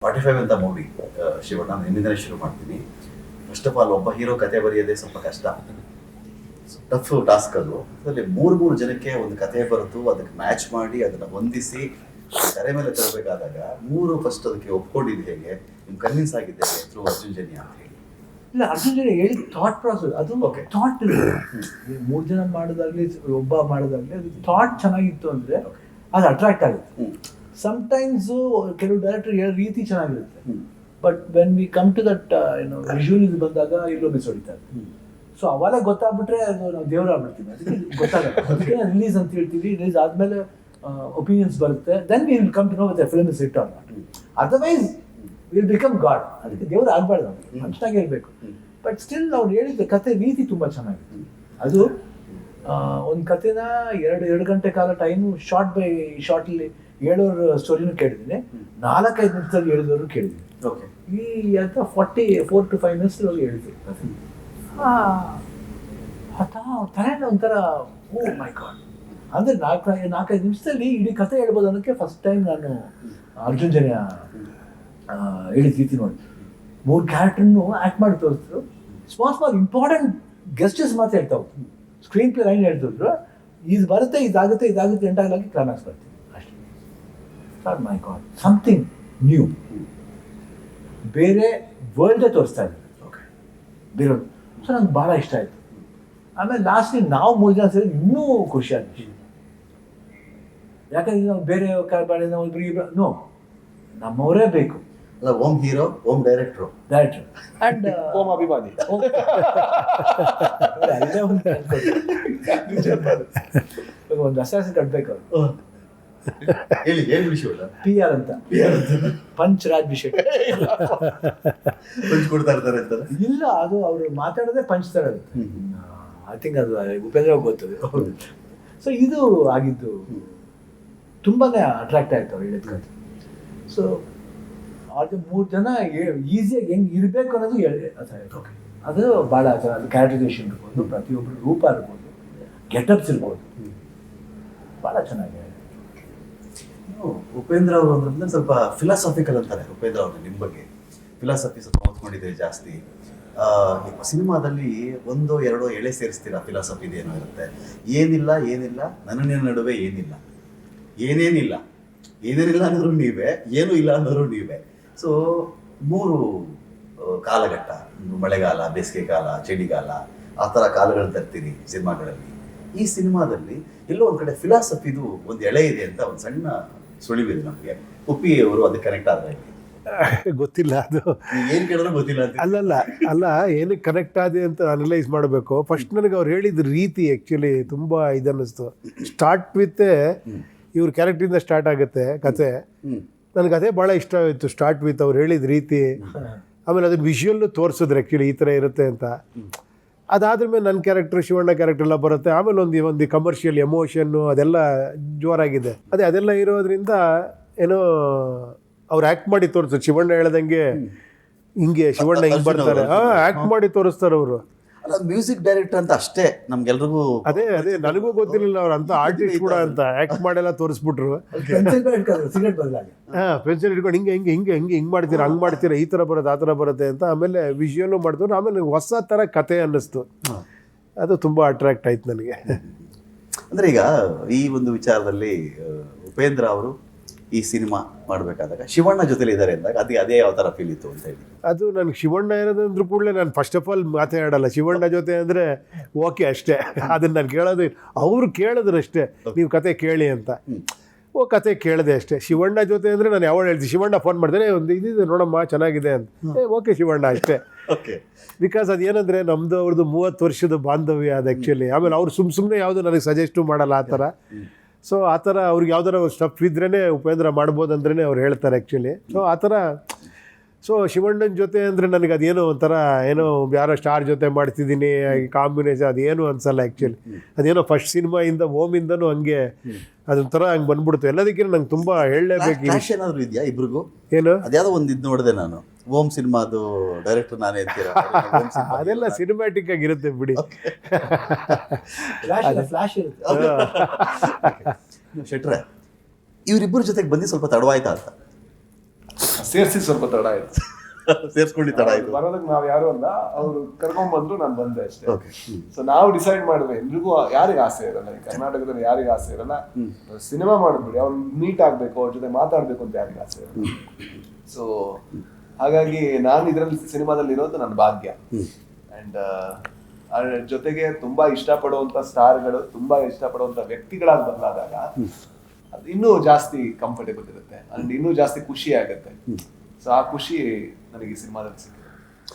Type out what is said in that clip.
45 ಅಂತ ಮೂವಿ ಶಿವಣ್ಣ, ನಾನು ನಿನ್ನಿಂದಲೇ ಶುರು ಮಾಡ್ತೀನಿ. ಫಸ್ಟ್ ಆಫ್ ಆಲ್ ಒಬ್ಬ ಹೀರೋ ಕತೆ ಬರೆಯೋದೇ ಸ್ವಲ್ಪ ಕಷ್ಟ, ಟಫ್ ಟಾಸ್ಕ್ ಅದು. ಅದರಲ್ಲಿ ಮೂರು ಜನಕ್ಕೆ ಒಂದು ಕತೆ ಬರೆದು ಅದಕ್ಕೆ ಮ್ಯಾಚ್ ಮಾಡಿ ಅದನ್ನು ಹೊಂದಿಸಿ ಕರೆ ಮೇಲೆ ತರಬೇಕಾದಾಗ ಫಸ್ಟ್ ಅದಕ್ಕೆ ಒಪ್ಕೊಂಡಿದ್ದು ಹೇಗೆ, ನಿಮ್ಗೆ ಕನ್ವಿನ್ಸ್ ಆಗಿದ್ದೆ ಥ್ರೂ ಅರ್ಜುನ್ ಜನ್ಯ ಅಂತ ಹೇಳಿ? ಇಲ್ಲ, ಅರ್ಜುನ್ ಜನ್ಯ ಹೇಳಿ ಥಾಟ್ ಪ್ರಾಸೆಸ್ ಅದು. Okay. ಥಾಟ್ ಮೂರು ಜನ ಮಾಡೋದಾಗ್ಲಿ ಒಬ್ಬ ಮಾಡೋದಾಗ್ಲಿ ಅದು ಥಾಟ್ ಚೆನ್ನಾಗಿತ್ತು ಅಂದರೆ ಅದು ಅಟ್ರಾಕ್ಟ್ ಆಗುತ್ತೆ. ಸಮ್ಟೈಮ್ಸ್ ಕೆಲವು ಡೈರೆಕ್ಟರ್ ಹೇಳೋ ರೀತಿ ಚೆನ್ನಾಗಿರುತ್ತೆ, but when we come to that visual ಬಂದಾಗ ಇಲ್ಲೋ ಮಿಸ್ ಹೊಡಿತಾರೆ. ಸೊ ಅವಾಗ ಗೊತ್ತಾಗ್ಬಿಟ್ರೆ ಅದು ನಾವು ದೇವ್ರ ಆಗ್ಬಿಡ್ತೀವಿ, ಅದಕ್ಕೆ ಗೊತ್ತಾಗಲ್ಲ. ಅದಕ್ಕೆ ರಿಲೀಸ್ ಅಂತ ಹೇಳ್ತೀವಿ, ರಿಲೀಸ್ ಆದಮೇಲೆ ಒಪಿನಿಯನ್ಸ್ ಬರುತ್ತೆ, then we will come to know with film is hit or not. Otherwise will become god. ಅದಕ್ಕೆ ದೇವ್ರು ಆಗಬಾರ್ದು, ನಮಗೆ ಮನುಷ್ಯನಾಗಿ ಹೇಳ್ಬೇಕು. ಬಟ್ ಸ್ಟಿಲ್ ಅವ್ರು ಹೇಳಿದ ಕತೆ ರೀತಿ ತುಂಬ ಚೆನ್ನಾಗಿತ್ತು. ಅದು ಒಂದು ಕತೆನ ಎರಡು ಗಂಟೆ ಕಾಲ ಟೈಮು ಶಾರ್ಟ್ ಬೈ ಶಾರ್ಟಲ್ಲಿ ಹೇಳೋರು ಸ್ಟೋರಿನೂ ಕೇಳಿದ್ದೀನಿ, 4-5 ನಿಮಿಷದಲ್ಲಿ ಹೇಳಿದವರು ಕೇಳಿದ್ದೀನಿ. ಓಕೆ, ಈ ಅಂತ 4 to 5 minutes ಹೇಳಿದ್ರು. ತಲೆನ ಒಂಥರ ಓ ಮೈ ಗಾಡ್, ಅಂದರೆ 4-5 ನಿಮಿಷದಲ್ಲಿ ಇಡೀ ಕತೆ ಹೇಳ್ಬೋದು ಅನ್ನೋಕ್ಕೆ ಫಸ್ಟ್ ಟೈಮ್ ನಾನು ಅರ್ಜುನ್ ಜನ್ಯ ಹೇಳಿದ ರೀತಿ ನೋಡಿ. 3 ಕ್ಯಾರೆಕ್ಟರ್ನು ಆ್ಯಕ್ಟ್ ಮಾಡಿ ತೋರಿಸಿದ್ರು. ಸ್ಮಾಲ್ ಇಂಪಾರ್ಟೆಂಟ್ ಗೆಸ್ಟಸ್ ಮಾತು ಹೇಳ್ತಾ ಹೋಗ್ತು. ಸ್ಕ್ರೀನ್ ಪ್ಲೇ ಲೈನ್ ಹೇಳ್ತಿದ್ರು, ಇದು ಬರುತ್ತೆ, ಇದಾಗುತ್ತೆ ಎಂಟಾಗಲಾಗಿ ಕ್ಲೈಮ್ಯಾಕ್ಸ್ ಬರ್ತೀವಿ ಅಷ್ಟೇ. For my god, something new, ಬೇರೆ ವರ್ಲ್ಡೇ ತೋರಿಸ್ತಾ ಇದ್ದಾರೆ. ಓಕೆ, ಬೇರೆ. ಸೊ ನಂಗೆ ಭಾಳ ಇಷ್ಟ ಆಯಿತು. ಆಮೇಲೆ ಲಾಸ್ಟ್ಲಿ ನಾವು 3 ಜನ ಸೇರಿ ಇನ್ನೂ ಖುಷಿ ಆದ್ವಿ. ಯಾಕಂದ್ರೆ ನಾವು ಬೇರೆ ನಾವು ಇಬ್ಬರು ನೋ, ನಮ್ಮವರೇ ಬೇಕು. ಅಲ್ಲ, own hero, own director and own ಅಭಿಮಾನಿ. ಅಲ್ಲೇ ಒಂದು ಅಸಾಸನ್ ಕಟ್ಬೇಕು ಅವರು. ಹೇಳಿ ವಿಷಯ PR ಅಂತ, ಪಂಚ್ ರಾಜ್ಭಿಷೇಕ್ ಕೊಡ್ತಾ ಇರ್ತಾರೆ ಅಂತ. ಇಲ್ಲ, ಅದು ಅವರು ಮಾತಾಡೋದೇ ಪಂಚ್ ಥರ ಇರುತ್ತೆ. ಐ ಥಿಂಕ್ ಅದು ಉಪೇಂದ್ರ ಗೊತ್ತದೆ. ಸೊ ಇದು ಆಗಿದ್ದು ತುಂಬಾ ಅಟ್ರಾಕ್ಟ್ ಆಯ್ತು ಅವ್ರು ಹೇಳಿದ ಕಥೆ. ಸೊ ಅದು 3 ಜನ ಈಸಿಯಾಗಿ ಹೆಂಗೆ ಇರಬೇಕು ಅನ್ನೋದು ಓಕೆ, ಅದು ಭಾಳ ಚೆನ್ನಾಗಿ. ಕ್ಯಾರೆಕ್ಟರೈಸೇಷನ್ ಇರ್ಬೋದು, ಪ್ರತಿಯೊಬ್ಬರು ರೂಪ ಇರ್ಬೋದು, ಗೆಟಪ್ಸ್ ಇರ್ಬೋದು, ಭಾಳ ಚೆನ್ನಾಗಿ. ಉಪೇಂದ್ರ ಅವರು ಅಂದ್ರೆ ಸ್ವಲ್ಪ ಫಿಲಾಸಫಿಕಲ್ ಅಂತಾರೆ ಉಪೇಂದ್ರ ಅವರು. ನಿಮ್ಮ ಬಗ್ಗೆ ಫಿಲಾಸಫಿ ಸ್ವಲ್ಪ ಓದ್ಕೊಂಡಿದ್ರೆ ಜಾಸ್ತಿ. ಸಿನಿಮಾದಲ್ಲಿ 1-2 ಎಳೆ ಸೇರಿಸ್ತೀರಾ, ಫಿಲಾಸಫಿದು ಏನೋ ಇರುತ್ತೆ. ಏನಿಲ್ಲ ನನ್ನ ನಡುವೆ ಏನಿಲ್ಲ, ಏನೇನಿಲ್ಲ ಅನ್ನೋರು ನೀವೇ, ಏನೂ ಇಲ್ಲ ಅನ್ನೋರು ನೀವೇ. ಸೊ 3 ಕಾಲಘಟ್ಟ, ಮಳೆಗಾಲ, ಬೇಸಿಗೆಗಾಲ, ಚಳಿಗಾಲ, ಆ ಥರ ಕಾಲಗಳು ತರ್ತೀರಿ ಸಿನಿಮಾಗಳಲ್ಲಿ. ಈ ಸಿನಿಮಾದಲ್ಲಿ ಎಲ್ಲೋ ಒಂದು ಕಡೆ ಫಿಲಾಸಫಿದು ಒಂದು ಎಳೆ ಇದೆ ಅಂತ ಒಂದು ಸಣ್ಣ ಸುಳಿವಿದೆ ನಮಗೆ. ಉಪ್ಪಿ ಅವರು ಅದಕ್ಕೆ ಕನೆಕ್ಟ್ ಆದ್ರೆ ಗೊತ್ತಿಲ್ಲ, ಅದು ಏನು ಕೇಳಿದ್ರೆ ಗೊತ್ತಿಲ್ಲ ಅಂತ. ಅಲ್ಲ ಏನಕ್ಕೆ ಕನೆಕ್ಟ್ ಆದೆ ಅಂತ ಅನಲೈಸ್ ಮಾಡಬೇಕು. ಫಸ್ಟ್ ನನಗೆ ಅವ್ರು ಹೇಳಿದ ರೀತಿ ಆ್ಯಕ್ಚುಲಿ ತುಂಬ ಇದನ್ನಿಸ್ತು. ಸ್ಟಾರ್ಟ್ ವಿತ್ ಇವ್ರ ಕ್ಯಾರೆಕ್ಟ್ರಿಂದ ಸ್ಟಾರ್ಟ್ ಆಗುತ್ತೆ ಕತೆ. ನನಗೆ ಅದೇ ಭಾಳ ಇಷ್ಟ ಆಯಿತು, ಸ್ಟಾರ್ಟ್ ವಿತ್ ಅವ್ರು ಹೇಳಿದ ರೀತಿ. ಆಮೇಲೆ ಅದನ್ನು ವಿಷುವಲ್ಲು ತೋರಿಸಿದ್ರು ಆ್ಯಕ್ಚುಲಿ ಈ ಥರ ಇರುತ್ತೆ ಅಂತ. ಅದಾದ್ರ ಮೇಲೆ ನನ್ನ ಕ್ಯಾರೆಕ್ಟರ್, ಶಿವಣ್ಣ ಕ್ಯಾರೆಕ್ಟರ್ ಎಲ್ಲ ಬರುತ್ತೆ. ಆಮೇಲೆ ಒಂದು ಕಮರ್ಷಿಯಲ್ ಎಮೋಷನ್ನು ಅದೆಲ್ಲ ಜೋರಾಗಿದೆ. ಅದೆಲ್ಲ ಇರೋದ್ರಿಂದ ಏನೋ ಅವ್ರು ಆ್ಯಕ್ಟ್ ಮಾಡಿ ತೋರಿಸ್ತಾರೆ. ಶಿವಣ್ಣ ಹೇಳ್ದಂಗೆ ಹಿಂಗೆ ಶಿವಣ್ಣ ಹಿಂಗೆ ಬರ್ತಾರೆ, ಆ್ಯಕ್ಟ್ ಮಾಡಿ ತೋರಿಸ್ತಾರೆ ಅವರು. ಅಲ್ಲ, ಮ್ಯೂಸಿಕ್ ಡೈರೆಕ್ಟರ್ ಅಂತ ಅಷ್ಟೇ ನಮ್ಗೆಲ್ರಿಗೂ. ಅದೇ ನನಗೂ ಗೊತ್ತಿರಲಿಲ್ಲ ಅವ್ರು ಅಂತ ಆರ್ಟಿಸ್ಟ್ ಕೂಡ ಅಂತ. ಆ್ಯಕ್ಟ್ ಮಾಡೆಲ್ಲ ತೋರಿಸ್ಬಿಟ್ರು. ಸಿಗರೇಟ್ ಬದಲಾಗಿ ಪೆನ್ಸಿಲ್ ಇಟ್ಕೊಂಡು ಹಿಂಗೆ ಮಾಡ್ತೀರಾ, ಹಂಗೆ ಮಾಡ್ತೀರಾ, ಈ ಥರ ಬರುತ್ತೆ, ಆ ಥರ ಬರುತ್ತೆ ಅಂತ. ಆಮೇಲೆ ವಿಷುವಲ್ಲು ಮಾಡಿದ್ರು. ಆಮೇಲೆ ಹೊಸ ಥರ ಕತೆ ಅನ್ನಿಸ್ತು. ಅದು ತುಂಬ ಅಟ್ರಾಕ್ಟ್ ಆಯ್ತು ನನಗೆ. ಅಂದರೆ ಈಗ ಈ ಒಂದು ವಿಚಾರದಲ್ಲಿ ಉಪೇಂದ್ರ ಅವರು ಈ ಸಿನಿಮಾ ಮಾಡಬೇಕಾದಾಗ ಶಿವಣ್ಣ ಜೊತೆಲಿ ಇದ್ದಾರೆ ಅಂದಾಗ ಅದೇ ಯಾವ ಥರ ಫೀಲ್ ಇತ್ತು ಅಂತ ಹೇಳಿ? ಅದು ನನಗೆ ಶಿವಣ್ಣ ಇರೋದಂದ್ರೂ ಕೂಡಲೇ ನಾನು ಫಸ್ಟ್ ಆಫ್ ಆಲ್ ಮಾತಾಡಲ್ಲ. ಶಿವಣ್ಣ ಜೊತೆ ಅಂದರೆ ಓಕೆ ಅಷ್ಟೇ, ಅದನ್ನು ನಾನು ಕೇಳೋದು. ಅವರು ಕೇಳಿದ್ರು ಅಷ್ಟೇ, ನೀವು ಕತೆ ಕೇಳಿ ಅಂತ. ಕತೆ ಕೇಳಿದೆ ಅಷ್ಟೇ. ಶಿವಣ್ಣ ಜೊತೆ ಅಂದರೆ ನಾನು ಯಾವಾಗ ಹೇಳ್ತೀನಿ, ಶಿವಣ್ಣ ಫೋನ್ ಮಾಡ್ತೇನೆ, ಒಂದು ಇದಿದೆ ನೋಡಮ್ಮ ಚೆನ್ನಾಗಿದೆ ಅಂತ. ಓಕೆ ಶಿವಣ್ಣ ಅಷ್ಟೇ. ಓಕೆ, ಬಿಕಾಸ್ ಅದೇನಂದರೆ ನಮ್ಮದು ಅವ್ರದ್ದು 30 ವರ್ಷದ ಬಾಂಧವ್ಯ ಅದು ಆ್ಯಕ್ಚುಲಿ. ಆಮೇಲೆ ಅವ್ರು ಸುಮ್ಮನೆ ಯಾವುದು ನನಗೆ ಸಜೆಸ್ಟು ಮಾಡಲ್ಲ ಆ ಥರ. ಸೊ ಆ ಥರ ಅವ್ರಿಗೆ ಯಾವ್ದಾರ ಸ್ಟಫ್ ಇದ್ರೇ ಉಪೇಂದ್ರ ಮಾಡ್ಬೋದು ಅಂದ್ರೇ ಅವ್ರು ಹೇಳ್ತಾರೆ ಆ್ಯಕ್ಚುಲಿ. ಸೊ ಆ ಥರ. ಸೊ ಶಿವಣ್ಣನ ಜೊತೆ ಅಂದರೆ ನನಗೆ ಅದೇನೋ ಒಂಥರ ಏನೋ ಯಾರೋ ಸ್ಟಾರ್ ಜೊತೆ ಮಾಡ್ತಿದ್ದೀನಿ ಕಾಂಬಿನೇಷನ್, ಅದೇನು ಅನ್ಸಲ್ಲ ಆ್ಯಕ್ಚುಲಿ. ಅದೇನೋ ಫಸ್ಟ್ ಸಿನಿಮಾಯಿಂದ ಓಮಿಂದನೂ ಹಂಗೆ ಅದೊಂಥರ ಹಂಗೆ ಬಂದ್ಬಿಡ್ತು. ಎಲ್ಲದಕ್ಕಿಂತ ನಂಗೆ ತುಂಬ ಹೇಳಲೇಬೇಕು. ಏನಾದರೂ ಇದೆಯಾ ಇಬ್ರಿಗೂ? ಏನು ಅದ್ಯಾವುದೋ ಒಂದು ಇದು ನೋಡಿದೆ ನಾನು, ಓಮ್ ಸಿನಿಮಾದು ಡೈರೆಕ್ಟರ್ ನಾನೇ ಅಂತೀರಾ? ಅದೆಲ್ಲ ಸಿನಿಮ್ಯಾಟಿಕ್ ಆಗಿರುತ್ತೆ ಬಿಡಿ. ಫ್ಲಾಶ್ ಇರುತ್ತೆ. ಶೆಟ್ರೆ, ಇವರಿಬ್ಬರ ಜೊತೆಗೆ ಬಂದು ಸ್ವಲ್ಪ ತಡವಾಯ್ತಾ ಅಂತ? ಸೇರ್ಸಿ ಸ್ವಲ್ಪ ತಡ ಆಯ್ತು. ಸೇರ್ಸ್ಕೊಂಡು ತಡ ಆಯ್ತು. ಬರೋದಕ್ಕೆ ನಾವ್ ಯಾರು ಅಲ್ಲ, ಅವ್ರು ಕರ್ಕೊಂಡ್ ಬಂದ್ರು, ನಾನು ಬಂದೆ ಅಷ್ಟೇ. ಓಕೆ. ಸೊ ನಾವು ಡಿಸೈಡ್ ಮಾಡಿದ್ವಿ, ಎಲ್ರಿಗೂ ಯಾರಿಗೆ ಆಸೆ ಇರಲ್ಲ, ಈ ಕರ್ನಾಟಕದಲ್ಲಿ ಯಾರಿಗೆ ಆಸೆ ಇರಲ್ಲ, ಸಿನಿಮಾ ಮಾಡಿದ್ಬಿಡಿ, ಅವ್ರು ಮೀಟ್ ಆಗ್ಬೇಕು, ಅವ್ರ ಜೊತೆ ಮಾತಾಡ್ಬೇಕು ಅಂತ ಯಾರಿಗೆ ಆಸೆ ಇರಲ್ಲ. ಸೊ ಹಾಗಾಗಿ ನಾನು ಇದ್ರಲ್ಲಿ ಸಿನಿಮಾದಲ್ಲಿ ಇರೋದು ನನ್ನ ಭಾಗ್ಯ. ಅಂಡ್ ಅದ್ರ ಜೊತೆಗೆ ತುಂಬಾ ಇಷ್ಟಪಡುವಂತ ಸ್ಟಾರ್ಗಳು, ತುಂಬಾ ಇಷ್ಟಪಡುವಂತ ವ್ಯಕ್ತಿಗಳಾಗಿ ಬದಲಾದಾಗ ಅದು ಇನ್ನೂ ಜಾಸ್ತಿ ಕಂಫರ್ಟೇಬಲ್ ಇರುತ್ತೆ ಅಂಡ್ ಇನ್ನೂ ಜಾಸ್ತಿ ಖುಷಿ ಆಗುತ್ತೆ. ಸೊ ಆ ಖುಷಿ ನನಗೆ ಈ ಸಿನಿಮಾದಲ್ಲಿ ಸಿಕ್ಕಿದೆ.